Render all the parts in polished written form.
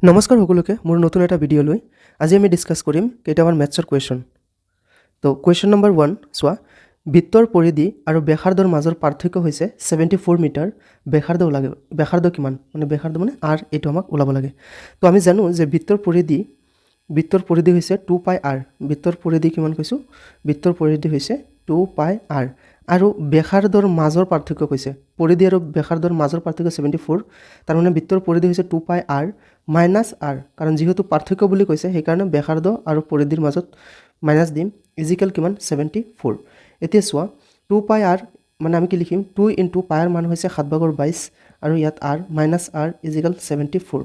নমস্কাৰ সকলোকে মোৰ নতুন এটা ভিডিঅ' লৈ আজি আমি ডিছকাছ কৰিম কেইটামান মেথছৰ কুৱেশ্যন। তো কুৱেশ্যন নম্বৰ 1 চোৱা, বৃত্তৰ পৰিধি আৰু ব্যাসাৰ্ধৰ মাজৰ পাৰ্থক্য হৈছে 74 মিটাৰ। ব্যাসাৰ্ধ কিমান মানে ব্যাসাৰ্ধ মানে r, এইটো আমাক ওলাব লাগে। তো আমি জানো যে বৃত্তৰ পৰিধি হৈছে 2πr। বৃত্তৰ পৰিধি কিমান কৈছোঁ? বৃত্তৰ পৰিধি হৈছে 2πr আৰু ব্যাসাৰ্ধৰ মাজৰ পাৰ্থক্য কৈছে, পৰিধি আৰু ব্যাসাৰ্ধৰ মাজৰ পাৰ্থক্য 74। তাৰমানে বৃত্তৰ পৰিধি হৈছে 2πr মাইনাছ r, কাৰণ যিহেতু পাৰ্থক্য বুলি কৈছে সেইকাৰণে ব্যাসাৰ্ধ আৰু পৰিধিৰ মাজত মাইনাছ দিম, ইজিকেল কিমান? 74। এতিয়া চোৱা, 2πr মানে আমি কি লিখিম? 2 × πৰ মান হৈছে 7/22 আৰু ইয়াত r মাইনাছ r ইজিকেল 74।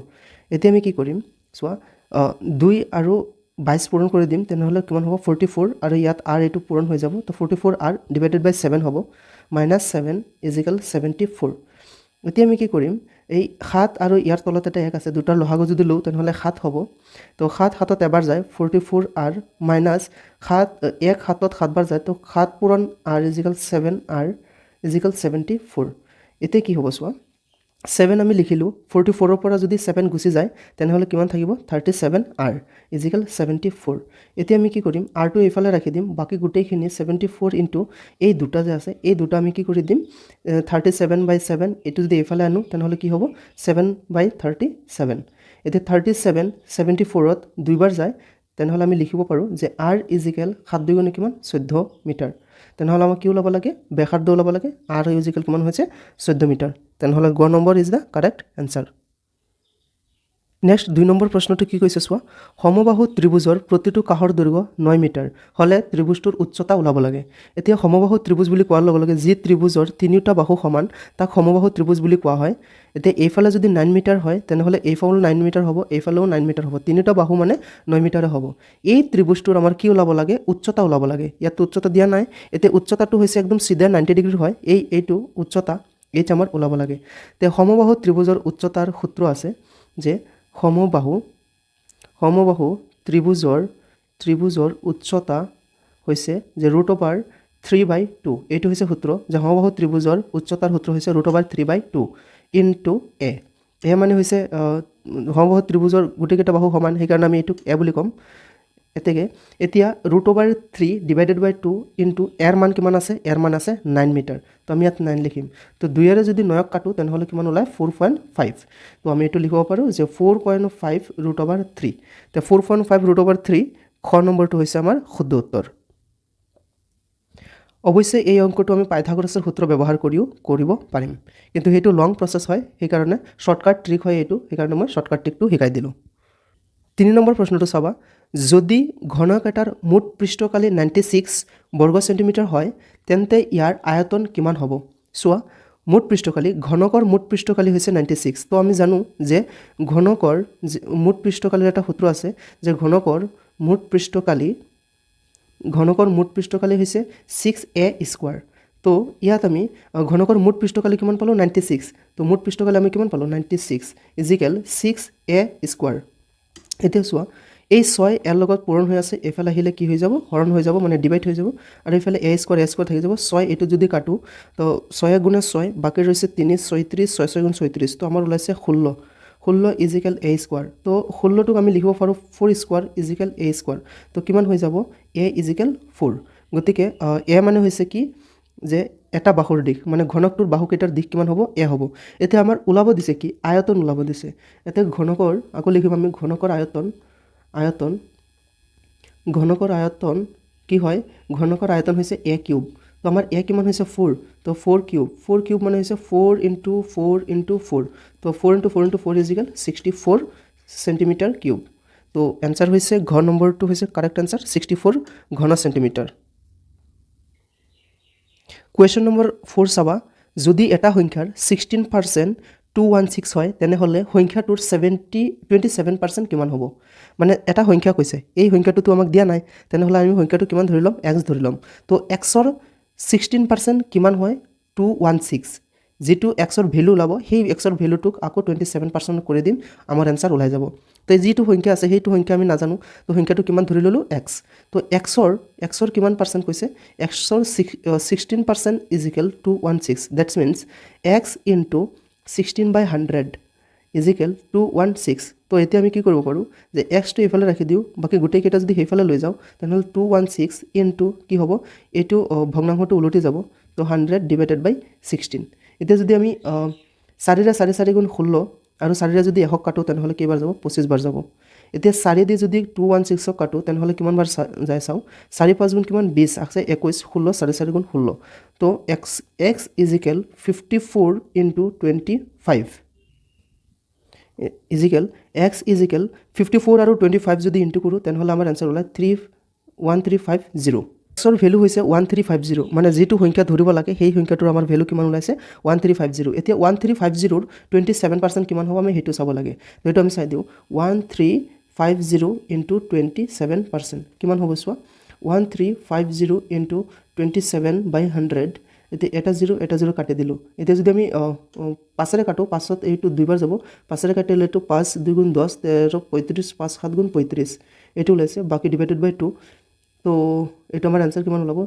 এতিয়া আমি কি কৰিম চোৱা, 2 আৰু 22 পূৰণ কৰি দিম, তেনেহ'লে কিমান হ'ব? 44 আৰু ইয়াত r এইটো পূৰণ হৈ যাব, তো 44r / 7 হ'ব, মাইনাছ 7 ইজিকেল 74। এতিয়া আমি কি কৰিম, এই 7 আৰু ইয়াৰ তলত এটা 1 আছে, দুটাৰ লসাগু যদি লওঁ তেনেহ'লে 7 হ'ব। তো 7 7ত এবাৰ যায়, 44r মাইনাছ 7 1 7ত 7 বাৰ যায়, তো 7 পূৰণ r ইজিকেল 7r ইজিকেল 74। এতিয়া কি হ'ব চোৱা, 7 আমি লিখিলোঁ, 44ৰ পৰা যদি 7 গুচি যায় তেনেহ'লে কিমান থাকিব? 37r is equal 74। এতিয়া আমি কি কৰিম, rটো এইফালে ৰাখি দিম, বাকী গোটেইখিনি 74 ইনটু এই দুটা যে আছে, এই দুটা আমি কি কৰি দিম, 37/7, এইটো যদি এইফালে আনো তেনেহ'লে কি হ'ব? 7/37। এতিয়া 37 74ত দুইবাৰ যায়, তেনেহ'লে আমি লিখিব পাৰোঁ যে r ইজিকেল 7 × 2 কিমান? 14 মিটাৰ। তেনেহ'লে আমাক কি ওলাব লাগে? ব্যাসাৰ্ধ ওলাব লাগে, r ইজিকেল কিমান হৈছে? 14 মিটাৰ। তেনেহ'লে গ number is the correct answer. Next 2 number প্ৰশ্নটো কি কৈছে চোৱা, সমবাহু ত্ৰিভুজৰ প্ৰতিটো কাষৰ দৈৰ্ঘ্য 9 মিটাৰ হ'লে ত্ৰিভুজটোৰ উচ্চতা ওলাব লাগে। এতিয়া সমবাহু ত্ৰিভুজ বুলি কোৱাৰ লগে লগে যি ত্ৰিভুজৰ তিনিওটা বাহু সমান তাক সমবাহু ত্ৰিভুজ বুলি কোৱা হয়। এতিয়া এইফালে যদি 9 মিটাৰ হয় তেনেহ'লে এইফালেও 9 মিটাৰ হ'ব, এইফালেও 9 মিটাৰ হ'ব, তিনিওটা বাহু মানে 9 মিটাৰে হ'ব। এই ত্ৰিভুজটোৰ আমাৰ কি ওলাব লাগে? উচ্চতা ওলাব লাগে। ইয়াত উচ্চতা দিয়া নাই, এতিয়া উচ্চতাটো হৈছে একদম চিধা 90 ডিগ্ৰী হয়, এইটো উচ্চতা এইটো আমাৰ ওলাব লাগে। তে সমবাহু ত্ৰিভুজৰ উচ্চতাৰ সূত্ৰ আছে যে সমবাহু ত্ৰিভুজৰ উচ্চতা হৈছে যে √3/2। এইটো হৈছে সূত্ৰ যে সমবাহু ত্ৰিভুজৰ উচ্চতাৰ সূত্ৰ হৈছে √3/2 ইনটু এ। এ মানে হৈছে সমবাহু ত্ৰিভুজৰ গোটেইকেইটা বাহু সমান, সেইকাৰণে আমি এইটোক এ বুলি ক'ম। এতিয়া √3 / 2 ইনটু এৰ মান কিমান আছে? এৰ মান আছে 9 মিটাৰ, তো আমি ইয়াত 9 লিখিম। তো 2ৰে যদি 9ক কাটো তেনেহ'লে কিমান ওলায়? 4.5। তো আমি এইটো লিখিব পাৰোঁ যে 4.5 √3। তো 4.5 √3 খ নম্বৰটো হৈছে আমাৰ শুদ্ধ উত্তৰ। অৱশ্যে এই অংকটো আমি পাইথাগোৰাছৰ সূত্ৰ ব্যৱহাৰ কৰিও কৰিব পাৰিম, কিন্তু সেইটো লং প্ৰচেছ হয়, সেইকাৰণে শ্বৰ্টকাট ট্ৰিক হয় এইটো, সেইকাৰণে মই শ্বৰ্টকাট ট্ৰিকটো শিকাই দিলোঁ। 3 নম্বৰ প্ৰশ্নটো চাবা, যদি ঘনক এটাৰ মুঠ পৃষ্ঠকালি 96 বৰ্গ চেণ্টিমিটাৰ হয় তেন্তে ইয়াৰ আয়তন কিমান হ'ব? চোৱা, ঘনকৰ মুঠ পৃষ্ঠকালি হৈছে 96। তো আমি জানো যে ঘনকৰ মুঠ পৃষ্ঠকালিৰ এটা সূত্ৰ আছে যে ঘনকৰ মুঠ পৃষ্ঠকালি হৈছে 6a²। তো ইয়াত আমি ঘনকৰ মুঠ পৃষ্ঠকালি কিমান পালোঁ? 96। তো মুঠ পৃষ্ঠকালি আমি কিমান পালোঁ? 96 ইজিকেল 6a²। এতিয়া চোৱা, এই 6 এৰ লগত পূৰণ হৈ আছে, এইফালে আহিলে কি হৈ যাব? হৰণ হৈ যাব, মানে ডিভাইড হৈ যাব, আৰু এইফালে a² থাকি যাব। 6 এইটো যদি কাটোঁ তো 6 × 6, বাকী ৰৈছে 3 36, 6 6 × 36, তো আমাৰ ওলাইছে 16 ইজিকেল a²। তো 16টোক আমি লিখিব পাৰোঁ 4² ইজিকেল a²। তো কিমান হৈ যাব? a equal 4। গতিকে এ মানে হৈছে কি যে এটা বাহুৰ দিশ, মানে ঘনকটোৰ বাহুকেইটাৰ দিশ কিমান হ'ব? এ হ'ব। এতিয়া আমাৰ ওলাব দিছে কি? আয়তন ওলাব দিছে। এতিয়া ঘনকৰ আকৌ লিখিম আমি, ঘনকৰ আয়তন কি হয়? ঘনকৰ আয়তন হৈছে a³। তো আমাৰ এ কিমান হৈছে? 4। তো 4³ মানে হৈছে 4 × 4 × 4। তো 4 × 4 × 4 ইজিকেল 64 চেণ্টিমিটাৰ কিউব। তো এনচাৰ হৈছে ঘ নম্বৰটো হৈছে কাৰেক্ট এনচাৰ, 64 ঘন চেণ্টিমিটাৰ। কুৱেশ্যন নম্বৰ 4 চাবা, যদি এটা সংখ্যাৰ 16% 216 হয় তেনেহ'লে সংখ্যাটোৰ 27% কিমান হ'ব? মানে এটা সংখ্যা কৈছে, এই সংখ্যাটোতো আমাক দিয়া নাই, তেনেহ'লে আমি সংখ্যাটো কিমান ধৰি ল'ম? x ধৰি ল'ম। তো xৰ 16% কিমান হয়? 216। যিটো xৰ ভেলু ওলাব সেই xৰ ভেলুটোক আকৌ 27% কৰি দিম, আমাৰ এনচাৰ ওলাই যাব। তো যিটো সংখ্যা আছে সেইটো সংখ্যা আমি নাজানো, তো সংখ্যাটো কিমান ধৰি ল'লোঁ? x। তো xৰ কিমান পাৰ্চেণ্ট কৈছে? xৰ 16% equal 216। That's means x × 16/100 equal 216 তো এতিয়া আমি কি কৰিব পাৰোঁ যে এক্সটো এইফালে ৰাখি দিওঁ বাকী গোটেইকেইটা যদি সেইফালে লৈ যাওঁ তেনেহ'লে 216 ইনটু কি হ'ব এইটো ভগ্নাংশটো উলটি যাব তো 100 ডিভাইডেড বাই 16 এতিয়া যদি আমি 4 4 4 গুণ 16 আৰু 4 যদি 100 কাটো তেনেহ'লে কেইবাৰ যাব 25 বাৰ যাব এতিয়া 4 দি যদি 216 কাটো তেনেহ'লে কিমান বাৰ যায় চাওঁ 4 5 গুণ কিমান 20 আছে 21 16 4 4 গুণ 16 তো x equal 54 into 25 equal x equal 54 আৰু 25 যদি ইনটু কৰোঁ তেনেহ'লে আমাৰ এনসাৰ ওলায় 1350 xৰ ভ্যালু হৈছে 1350 মানে যেটো সংখ্যা ধৰিব লাগে সেই সংখ্যাটোৰ আমাৰ ভ্যালু কিমান ওলাইছে 1350 এতিয়া 1350 ৰ 27% কিমান হ'ব আমি হেতু চাব লাগে তো এটো আমি চাই দিও 1350 ইনটু 27% কিমান হ'ব চোৱা 1350 ইনটু 27 বাই 100 এতিয়া এটা 0 কাটি দিলো এতিয়া যদি আমি 5 ৰে কাটো 5ত এইটো দুইবাৰ যাব 5 ৰে কাটিলে এইটো 5 2 গুণ 10 13 35 5 7 গুণ 35 এইটো ওলাইছে বাকি ডিভাইডেড বাই 2 তো এটা আমাৰ आंसर কিমান ওলাব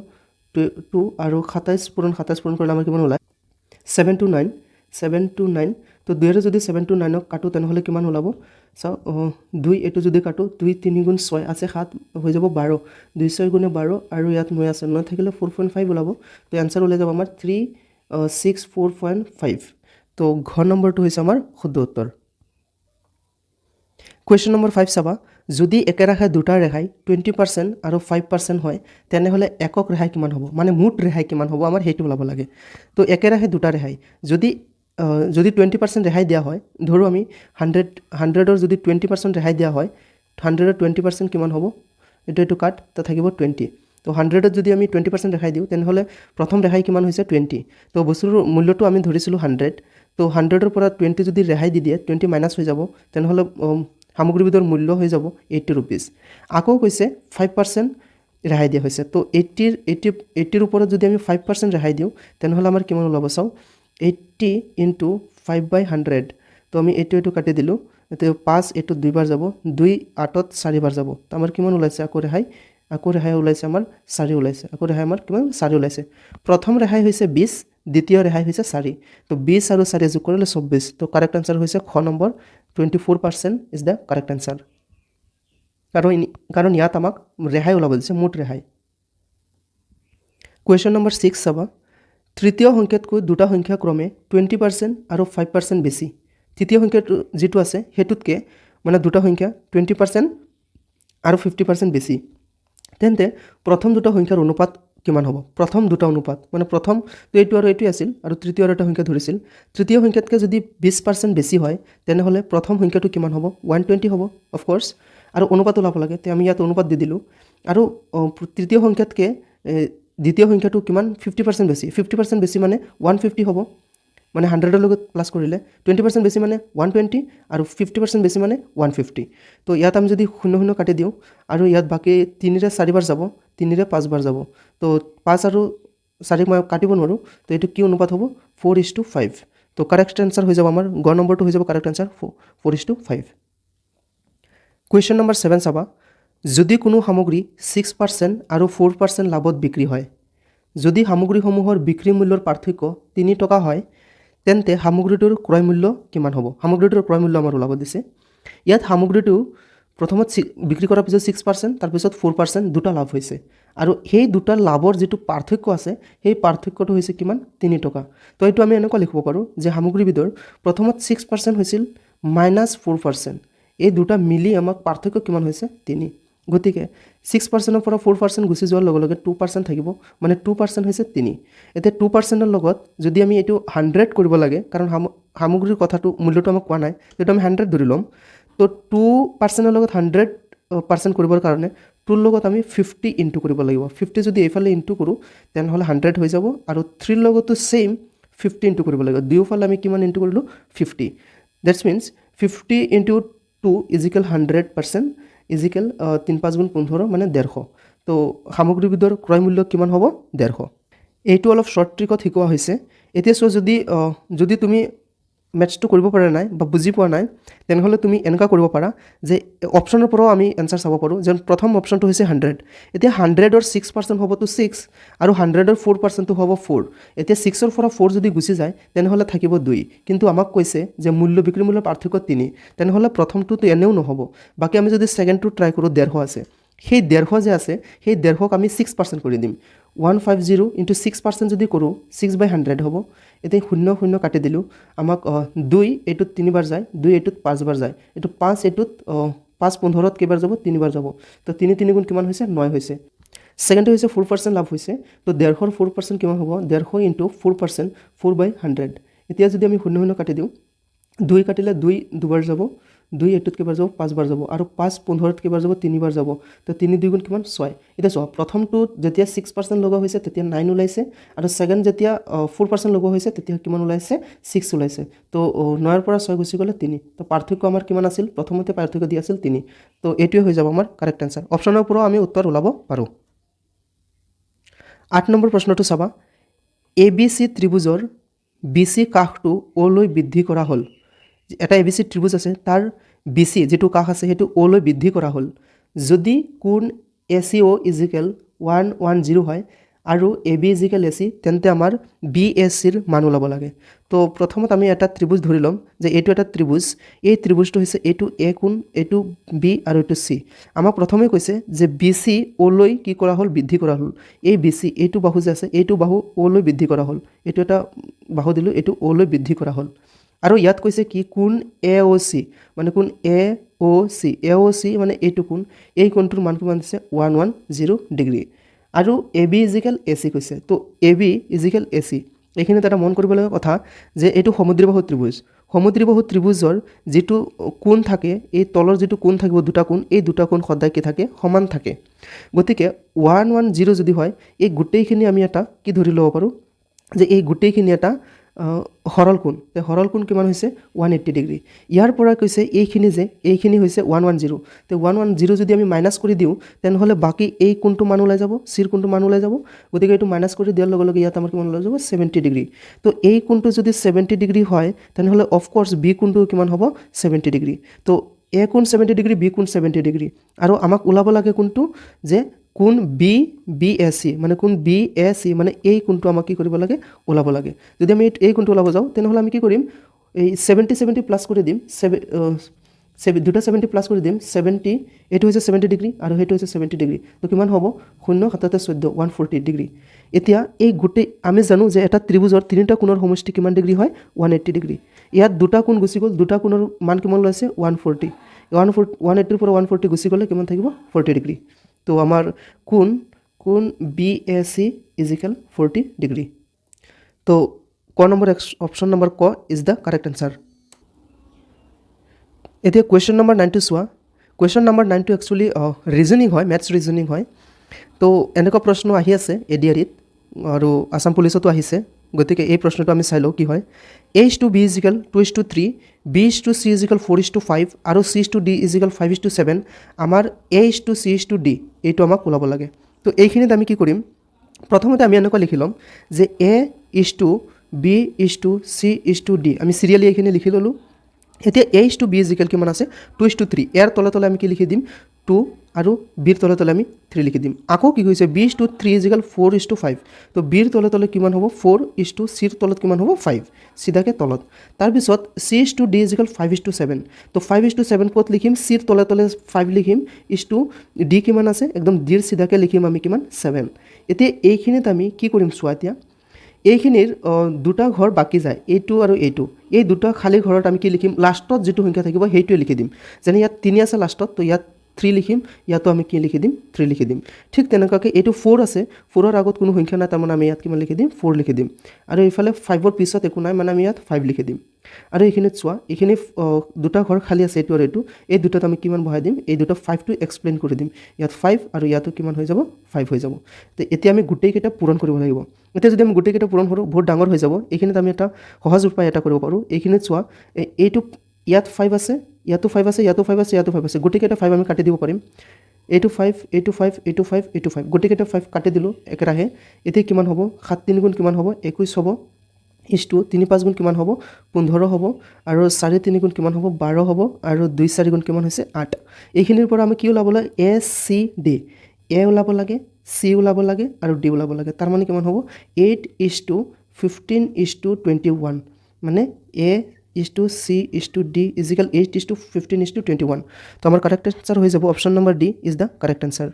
2 আৰু 27 পূৰণ কৰিলে আমাৰ কিমান ওলায় 729 তো 2 ৰে যদি 729 ক কাটো তেনেহলে কিমান ওলাব চাও 2 এটো যদি কাটো 2 3 গুণ 6 আছে 7 হৈ যাব 12 2 6 গুণে 12 আৰু ইয়াত 9 আছে 9 থাকিলে 4.5 ওলাব তো आंसर ওলাই যাব আমাৰ 364.5 তো ঘ নম্বৰটো হৈছে আমাৰ শুদ্ধ উত্তৰ কুৱেশ্যন নম্বৰ 5 চাবা যদি একেৰাহে দুটা ৰেহাই 20% আৰু 5% হয় তেনেহলে একক ৰেহাই কিমান হ'ব মানে মুঠ ৰেহাই কিমান হ'ব আমাৰ হেতু ওলাব লাগে তো একেৰাহে দুটা ৰেহাই যদি 20% ৰেহাই দিয়া হয় ধৰো আমি 100 ৰ যদি 20% ৰেহাই দিয়া হয় 100 ৰ 20% কিমান হ'ব এটো কাট তা থাকিব 20 তো 100 ত যদি আমি 20% ৰেহাই দিও তেনেহলে প্ৰথম ৰেহাই কিমান হৈছে 20 তো বস্তুৰ মূল্যটো আমি ধৰিছিলো 100 তো 100 ৰ পৰা 20 যদি ৰেহাই দি দিয়ে 20 মাইনাস হৈ যাব তেনেহলে সামগ্ৰীবিধৰ মূল্য হৈ যাব 80 रुपीस আকৌ কৈছে 5% ৰেহাই দিয়া হৈছে তো 80 ৰ ওপৰত যদি আমি 5% ৰেহাই দিও তেনেহলে আমাৰ কিমান ওলাব চাও 80 ইনটু 5 বাই 100 তো আমি এটো কাটি দিলো এতে 5 এটো দুইবাৰ যাব 2 8ত 4 বাৰ যাব তো আমাৰ কিমান ওলাইছে আকৌ ৰেহাই ওলাইছে আমাৰ 4 ওলাইছে আকৌ ৰেহাই আমাৰ কিমান 4 ওলাইছে প্ৰথম ৰেহাই হৈছে 20 দ্বিতীয় ৰেহাই হৈছে 4 তো 20 আৰু 4 যোগ কৰিলে 24 তো কাৰেক্ট आंसर হৈছে খ number 24% is the correct answer কাৰণ ইয়াত আমাক ৰেহাই ওলাব দিছে মুঠ ৰেহাই কুৱেশ্যন নম্বৰ 6 চাবা তৃতীয় সংখ্যাতকৈ দুটা সংখ্যা ক্ৰমে 20% আৰু 5% বেছি তৃতীয় সংখ্যাটো যেটো আছে হেতুতকে মানে দুটা সংখ্যা 20% আৰু 50% বেছি তেন্তে প্ৰথম দুটা সংখ্যাৰ অনুপাত কিমান হ'ব প্ৰথম দুটা অনুপাত মানে প্ৰথম তো এইটো আৰু এইটো আছিল আৰু তৃতীয় এটা সংখ্যা ধৰিছিল তৃতীয় সংখ্যাতকৈ যদি 20% বেছি হয় তেনেহলে প্ৰথম সংখ্যাটো কিমান হ'ব 120 হ'ব অফ কোৰ্স আৰু অনুপাত ওলাব লাগে তে আমি ইয়াত অনুপাত দি দিলো আৰু তৃতীয় সংখ্যাতকৈ দ্বিতীয় সংখ্যাটো কিমান 50% বেছি 50% বেছি মানে 150 হ'ব মানে 100 ৰ লগত প্লাস কৰিলে 20% বেছি মানে 120 আৰু 50% বেছি মানে 150 তো ইয়াত আমি যদি 0 কাটি দিও আৰু ইয়াত বাকি 3 ৰে 4 বাৰ যাব 3 ৰে 5 বাৰ যাব তো 5 আৰু 4 মই কাটিব নোৱাৰো তো এটো কি অনুপাত হ'ব 4:5 তো কাৰেক্ট आंसर হৈ যাব আমাৰ গ নম্বৰটো হৈ যাব কাৰেক্ট आंसर 4:5 কুৱেশ্যন নম্বৰ 7 চাবা যদি কোনো সামগ্ৰী 6% আৰু 4% লাভত বিক্ৰী হয় যদি সামগ্ৰীসমূহৰ বিক্ৰী মূল্যৰ পাৰ্থক্য 3 টকা হয় তেন্তে সামগ্ৰীটোৰ ক্ৰয় মূল্য কিমান হ'ব সামগ্ৰীটোৰ ক্ৰয় মূল্য আমাৰ ওলাব দিছে ইয়াত সামগ্ৰীটো প্ৰথমত বিক্ৰী কৰাৰ পিছত 6% তাৰ পিছত 4% দুটা লাভ হৈছে আৰু সেই দুটা লাভৰ যেটো পাৰ্থক্য আছে সেই পাৰ্থক্যটো হৈছে কিমান 3 টকা তো এইটো আমি এনেকৈ লিখিব পাৰো যে সামগ্ৰীবিধৰ প্ৰথমত 6% হৈছিল -4% এই দুটা মিলি আমাক পাৰ্থক্য কিমান হৈছে 3 গতিকে 6% ৰ পৰা 4% গুছি যোৱাৰ লগে লগে 2% থাকিব মানে 2% হৈছে 3 এতে 2% ৰ লগত যদি আমি এটো 100 কৰিব লাগে কাৰণ সামগ্ৰীৰ কথাটো মূল্যটো আমাক কোৱা নাই যেটো আমি 100 ধৰি লম তো 2% ৰ লগত 100% কৰিবৰ কাৰণে 2 ৰ লগত আমি 50 ইনটু কৰিব লাগিব 50 যদি এইফালে ইনটু কৰো তেনেহলে 100 হৈ যাব আৰু 3 ৰ লগতো সেম 50 ইনটু কৰিব লাগিব দুয়োফালে আমি কিমান ইনটু কৰিলো 50 দ্যাটস মিন্স 50 ইনটু 2 100% ইজিকেল 3 5 গুণ 15 মানে 150 তো সামগ্ৰীবিধৰ ক্ৰয় মূল্য কিমান হ'ব 150 এইটো অলপ শৰ্ট ট্ৰিকত শিকোৱা হৈছে এতিয়া সো যদি তুমি মেথছটো কৰিব পৰা নাই বা বুজি পোৱা নাই তেনেহ'লে তুমি এনেকুৱা কৰিব পাৰা যে অপশ্যনৰ পৰাও আমি এনচাৰ চাব পাৰোঁ যেন প্ৰথম অপশ্যনটো হৈছে 100 এতিয়া 100ৰ 6% হ'বতো 6 আৰু 100ৰ 4%টো হ'ব 4 এতিয়া 6ৰ পৰা 4 যদি গুচি যায় তেনেহ'লে থাকিব 2 কিন্তু আমাক কৈছে যে মূল্য বিক্ৰী মূল্যৰ পাৰ্থক্য 3 তেনেহ'লে প্ৰথমটোতো এনেও নহ'ব বাকী আমি যদি ছেকেণ্ডটো ট্ৰাই কৰোঁ 150 আছে সেই 150 যে আছে সেই 150ক আমি 6% কৰি দিম 150 ইনটু 6% যদি কৰোঁ 6/100 হ'ব এতিয়া 0 0 কাটি দিলোঁ আমাক 2 এইটোত 3বাৰ যায় 2 এইটোত 5বাৰ যায় এইটো 5 এইটোত 5 15ত কেইবাৰ যাব 3বাৰ যাব তো 3 3 গুণ কিমান হৈছে 9 হৈছে ছেকেণ্ডটো হৈছে 4% লাভ হৈছে তো 150ৰ 4% কিমান হ'ব 150 ইনটু 4% 4/100 এতিয়া যদি আমি 0 0 কাটি দিওঁ 2 কাটিলে 2 দুবাৰ যাব 2 এইটোত কেইবাৰ যাব 5বাৰ যাব আৰু 5 15ত কেইবাৰ যাব 3বাৰ যাব তো 3 2 গুণ কিমান 6 এতিয়া চোৱা প্ৰথমটোত যেতিয়া 6% লগোৱা হৈছে তেতিয়া 9 ওলাইছে আৰু ছেকেণ্ড যেতিয়া 4% লগোৱা হৈছে তেতিয়া কিমান ওলাইছে 6 ওলাইছে তো 9ৰ পৰা 6 গুচি গ'লে 3 তো পাৰ্থক্য আমাৰ কিমান আছিল প্ৰথমতে পাৰ্থক্য দিয়া আছিল 3 তো এইটোৱে হৈ যাব আমাৰ কাৰেক্ট এনচাৰ অপশ্যনৰ পৰাও আমি উত্তৰ ওলাব পাৰোঁ 8 নম্বৰ প্ৰশ্নটো চাবা ABC ত্ৰিভুজৰ BC কাষটো অলৈ বৃদ্ধি কৰা হ'ল এটা ABC ত্ৰিভুজ আছে তাৰ BC যেটো কাষ আছে হেতু অলৈ বৃদ্ধি কৰা হ'ল যদি কোণ ACO = 110 হয় আৰু AB = AC তেন্তে আমাৰ BACৰ মান ওলাব লাগে তো প্ৰথমত আমি এটা ত্ৰিভুজ ধৰি লম যে এইটো এটা ত্ৰিভুজ এই ত্ৰিভুজটো হৈছে এইটো A কোণ এইটো B আৰু এইটো C আমাক প্ৰথমে কৈছে যে BC অলৈ কি কৰা হ'ল বৃদ্ধি কৰা হ'ল এই BC এইটো বাহু যে আছে এইটো বাহু অলৈ বৃদ্ধি কৰা হ'ল এইটো এটা বাহু দিলোঁ এইটো অলৈ বৃদ্ধি কৰা হ'ল আৰু ইয়াত কৈছে কি কোণ AOC মানে কোণ AOC মানে এইটো কোণ এই কোণটোৰ মান কিমান দিছে 110 ডিগ্ৰী আৰু AB = AC কৈছে তো AB = AC এইখিনিত এটা মন কৰিব লগা কথা যে এইটো সমদ্বিবাহু ত্ৰিভুজৰ যেটো কোণ থাকে এই তলৰ যেটো কোণ থাকিব দুটা কোণ এই দুটা কোণ সদায় কি থাকে সমান থাকে গতিকে 110 যদি হয় এই গোটেইখিনি আমি এটা কি ধৰি ল'ব পাৰোঁ যে এই গোটেইখিনি এটা হৰল কোণ কিমান হৈছে 180 ডিগ্ৰী ইয়াৰ পৰা কৈছে এইখিনি হৈছে 110 তো 110 যদি আমি মাইনাস কৰি দিওঁ তেনেহ'লে বাকি এই কোণটো মান ওলাই যাব চিৰ কোণটো মান ওলাই যাব গতিকে এইটো মাইনাস কৰি দিয়াৰ লগে লগে ইয়াত আমাৰ কিমান ওলাই যাব 70 ডিগ্ৰী তো এই কোণটো যদি 70 ডিগ্ৰী হয় তেনেহ'লে অফ কোৰ্স বি কোণটো কিমান হ'ব 70 ডিগ্ৰী তো A কোণ 70 ডিগ্ৰী B কোণ 70 ডিগ্ৰী আৰু আমাক ওলাব লাগে কোণটো যে কোণ BAC মানে কোণ BAC মানে এই কোণটো আমাক কি কৰিব লাগে ওলাব লাগে যদি আমি এই কোণটো ওলাব যাওঁ তেনেহ'লে আমি কি কৰিম এই 70 প্লাস কৰি দিম দুটা 70 প্লাস কৰি দিম 70 এইটো হৈছে 70 ডিগ্ৰী আৰু সেইটো হৈছে 70 ডিগ্ৰী তো কিমান হ'ব 0 7 14 140 ডিগ্ৰী এতিয়া এই গোটেই আমি জানো যে এটা ত্ৰিভুজৰ তিনিটা কোণৰ সমষ্টি কিমান ডিগ্ৰী হয় 180 ডিগ্ৰী ইয়াত দুটা কোণ গুচি গ'ল দুটা কোণৰ মান কিমান লৈছে 140 180 ৰ পৰা 140 গুচি গ'লে কিমান থাকিব 40 ডিগ্ৰী তো আমাৰ কোণ BAC = 40 ডিগ্ৰী তো ক নম্বৰ অপশ্যন নম্বৰ ক ইজ দ্য কাৰেক্ট এনচাৰ এতিয়া কুৱেশ্যন নম্বৰ 9 টো চোৱা কুৱেশ্যন নম্বৰ 9 টো একচুৱেলি ৰিজনিং হয় মেথছ ৰিজনিং হয় তো এনেকুৱা প্ৰশ্ন আহি আছে এডিআৰিত আৰু আসাম পুলিচতো আহিছে গতিকে এই প্ৰশ্নটো আমি চাই লওঁ কি হয় A:B = 2:3 B:C = 4:5 আৰু C:D = 5:7 আমাৰ A:C:D এইটো আমাক ওলাব লাগে তো এইখিনিত আমি কি কৰিম প্ৰথমতে আমি এনেকুৱা লিখি ল'ম যে A:B:C:D আমি সিৰিয়ালি এইখিনি লিখি ল'লোঁ এতিয়া A:B কিমান আছে 2:3 ইয়াৰ তলে তলে আমি কি লিখি দিম 2 আৰু B তলে তলে আমি 3 লিখি দিম আকৌ কি কৈছে B:3 = 4:5 তো B তলে তলে কিমান হ'ব 4:C তলত কিমান হ'ব 5 সিধাকে তলত তাৰ পিছত C:D = 5:7 তো 5:7 ক'ত লিখিম C তলে তলে 5 লিখিম D কিমান আছে একদম D সিধাকে লিখিম আমি কিমান 7 এতিয়া এইখিনিত আমি কি কৰিম চোৱা এতিয়া এইখিনিৰ দুটা ঘৰ বাকি যায় এইটো আৰু এইটো এই দুটা খালি ঘৰত আমি কি লিখিম লাষ্টত যেটো সংখ্যা থাকিব সেইটোৱে লিখি দিম যেনে ইয়াত 3 আছে লাষ্টত তো ইয়াত 3 লিখিম ইয়াতো আমি কি লিখি দিম 3 লিখি দিম ঠিক তেনেকুৱাকৈ এইটো 4 আছে 4ৰ আগত কোনো সংখ্যা নাই তাৰ মানে আমি ইয়াত কিমান লিখি দিম 4 লিখি দিম আৰু ইফালে 5ৰ পিছত একো নাই মানে আমি ইয়াত 5 লিখি দিম আৰু এইখিনিত চোৱা এইখিনি দুটা ঘৰ খালি আছে এইটো আৰু এইটো এই দুটাত আমি কিমান বহাই দিম এই দুটা 5 টো এক্সপ্লেইন কৰি দিম ইয়াত 5 আৰু ইয়াতো কিমান হৈ যাব 5 হৈ যাব তো এতিয়া আমি গোটেই কেইটা পূৰণ কৰিব লাগিব এতিয়া যদি আমি গোটেই কেইটা পূৰণ কৰোঁ বহুত ডাঙৰ হৈ যাব এইখিনিত আমি এটা সহজ উপায় এটা কৰিব পাৰোঁ এইখিনিত চোৱা এইটো ইয়াত 5 আছে ইয়াতো 5 আছে ইয়াতো 5 আছে ইয়াতো 5 আছে গোটেই কেইটা 5 আমি কাটি দিব পাৰিম এইটো 5 এইটো 5 এইটো 5 এইটো 5 গোটেই কেইটা 5 কাটি দিলোঁ একেৰাহে এতিয়া কিমান হ'ব 7 3 গুণ কিমান হ'ব 21 হ'ব ইছটো 3 5 গুণ কিমান হ'ব 15 হ'ব আৰু 4 3 গুণ কিমান হ'ব 12 হ'ব আৰু 2 4 গুণ কিমান হৈছে 8 এইখিনিৰ পৰা আমি কি ওলাব লাগে এ সি ডি এ ওলাব লাগে সি ওলাব লাগে আৰু ডি ওলাব লাগে তাৰ মানে কিমান হ'ব 8:15:21 মানে এ ইছটো সি ইছটো ডি ইজিক্যাল 8:15:21 তো আমাৰ কাৰেক্ট আনসাৰ হৈ যাব option number D is the correct answer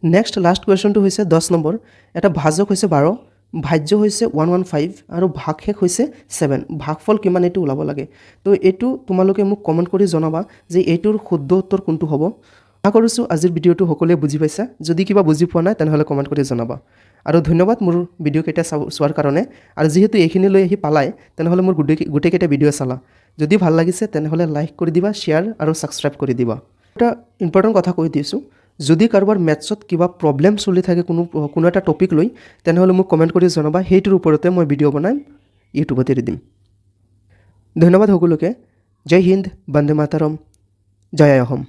next last কুৱেশ্যনটো হৈছে 10 নম্বৰ এটা ভাজক হৈছে 12 ভাজ্য হৈছে 115 আৰু ভাগশেষ হৈছে 7 ভাগফল কিমান এইটো ওলাব লাগে তো এইটো তোমালোকে মোক কমেন্ট কৰি জনাবা যে এইটোৰ শুদ্ধ উত্তৰ কোনটো হ'ব আশা কৰিছোঁ আজিৰ ভিডিঅ'টো সকলোৱে বুজি পাইছা যদি কিবা বুজি পোৱা নাই তেনেহ'লে কমেন্ট কৰি জনাবা আৰু ধন্যবাদ মোৰ ভিডিঅ' কেইটা চোৱাৰ কাৰণে আৰু যেহেতু এইখিনি লৈ আহি পালাই তেনেহ'লে মোৰ গোটেইকেইটা ভিডিঅ' চালা যদি ভাল লাগিছে তেনেহ'লে লাইক কৰি দিবা শ্বেয়াৰ আৰু ছাবস্ক্ৰাইব কৰি দিবা এটা ইম্পৰ্টেণ্ট কথা কৈ দিছোঁ যদি কাৰোবাৰ মেথছত কিবা প্ৰব্লেম চলি থাকে কোনো এটা টপিক লৈ তেনেহ'লে মোক কমেন্ট কৰি জনাবা সেইটোৰ ওপৰতে মই ভিডিঅ' বনাম ইউটিউবত এৰি দিম ধন্যবাদ সকলোকে জয় হিন্দ বন্দে মাতৰম জয় অসম